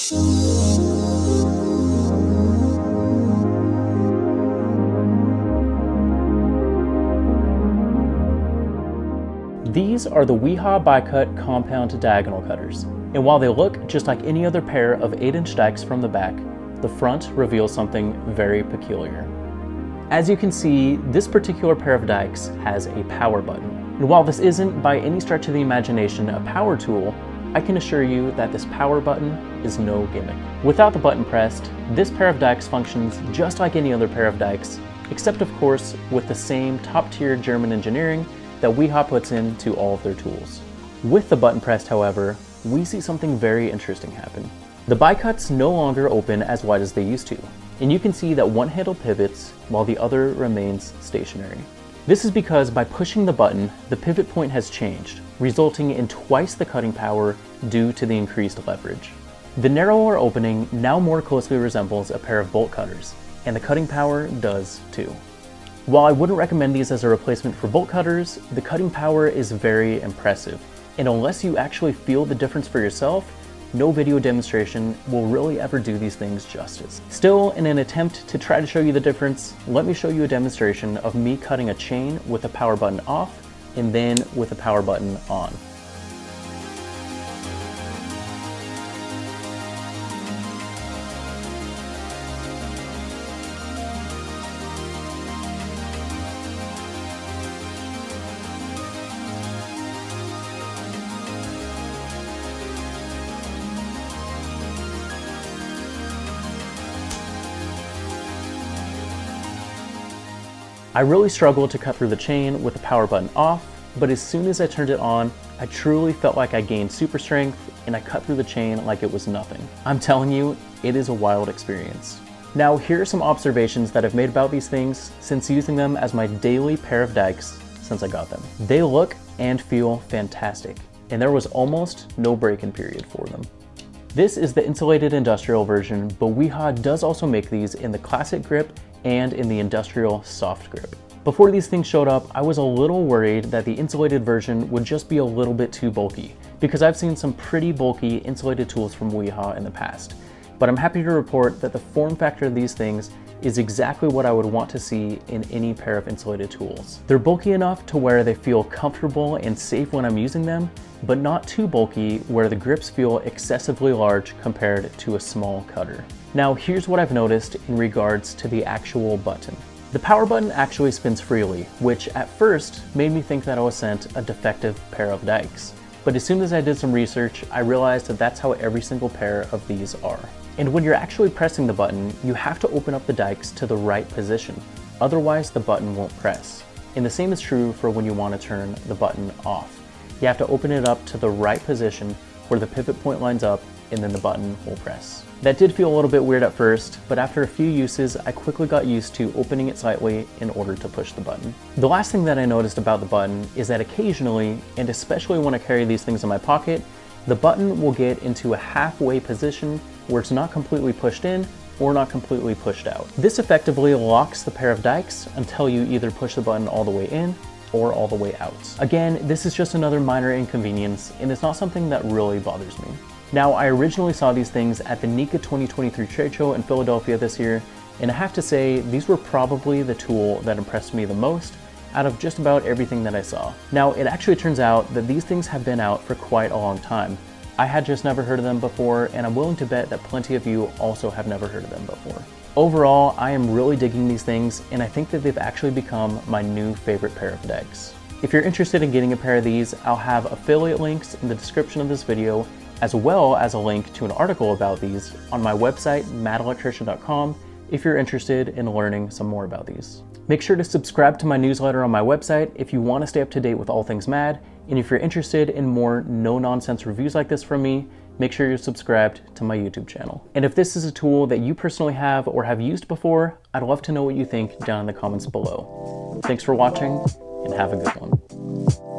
These are the Wiha BiCut compound diagonal cutters, and while they look just like any other pair of 8-inch dikes from the back, the front reveals something very peculiar. As you can see, this particular pair of dikes has a power button. And while this isn't by any stretch of the imagination a power tool, I can assure you that this power button is no gimmick. Without the button pressed, this pair of dikes functions just like any other pair of dikes, except of course with the same top-tier German engineering that Wiha puts into all of their tools. With the button pressed, however, we see something very interesting happen. The BiCuts no longer open as wide as they used to, and you can see that one handle pivots while the other remains stationary. This is because by pushing the button, the pivot point has changed, resulting in twice the cutting power due to the increased leverage. The narrower opening now more closely resembles a pair of bolt cutters, and the cutting power does too. While I wouldn't recommend these as a replacement for bolt cutters, the cutting power is very impressive, and unless you actually feel the difference for yourself, no video demonstration will really ever do these things justice. Still, in an attempt to try to show you the difference, let me show you a demonstration of me cutting a chain with the power button off and then with the power button on. I really struggled to cut through the chain with the power button off, but as soon as I turned it on, I truly felt like I gained super strength and I cut through the chain like it was nothing. I'm telling you, it is a wild experience. Now, here are some observations that I've made about these things since using them as my daily pair of dikes since I got them. They look and feel fantastic, and there was almost no break-in period for them. This is the insulated industrial version, but Wiha does also make these in the classic grip and in the industrial soft grip. Before these things showed up, I was a little worried that the insulated version would just be a little bit too bulky, because I've seen some pretty bulky insulated tools from Wiha in the past. But I'm happy to report that the form factor of these things is exactly what I would want to see in any pair of insulated tools. They're bulky enough to where they feel comfortable and safe when I'm using them, but not too bulky where the grips feel excessively large compared to a small cutter. Now, here's what I've noticed in regards to the actual button. The power button actually spins freely, which at first made me think that I was sent a defective pair of dikes. But as soon as I did some research, I realized that that's how every single pair of these are. And when you're actually pressing the button, you have to open up the dikes to the right position. Otherwise, the button won't press. And the same is true for when you want to turn the button off. You have to open it up to the right position where the pivot point lines up, and then the button will press. That did feel a little bit weird at first, but after a few uses, I quickly got used to opening it slightly in order to push the button. The last thing that I noticed about the button is that occasionally, and especially when I carry these things in my pocket, the button will get into a halfway position where it's not completely pushed in or not completely pushed out. This effectively locks the pair of dikes until you either push the button all the way in or all the way out. Again, this is just another minor inconvenience, and it's not something that really bothers me. Now, I originally saw these things at the NECA 2023 trade show in Philadelphia this year, and I have to say, these were probably the tool that impressed me the most out of just about everything that I saw. Now, it actually turns out that these things have been out for quite a long time. I had just never heard of them before, and I'm willing to bet that plenty of you also have never heard of them before. Overall, I am really digging these things, and I think that they've actually become my new favorite pair of dikes. If you're interested in getting a pair of these, I'll have affiliate links in the description of this video, as well as a link to an article about these on my website, mattelectrician.com, if you're interested in learning some more about these. Make sure to subscribe to my newsletter on my website if you want to stay up to date with all things MAD, and if you're interested in more no-nonsense reviews like this from me, make sure you're subscribed to my YouTube channel. And if this is a tool that you personally have or have used before, I'd love to know what you think down in the comments below. Thanks for watching, and have a good one.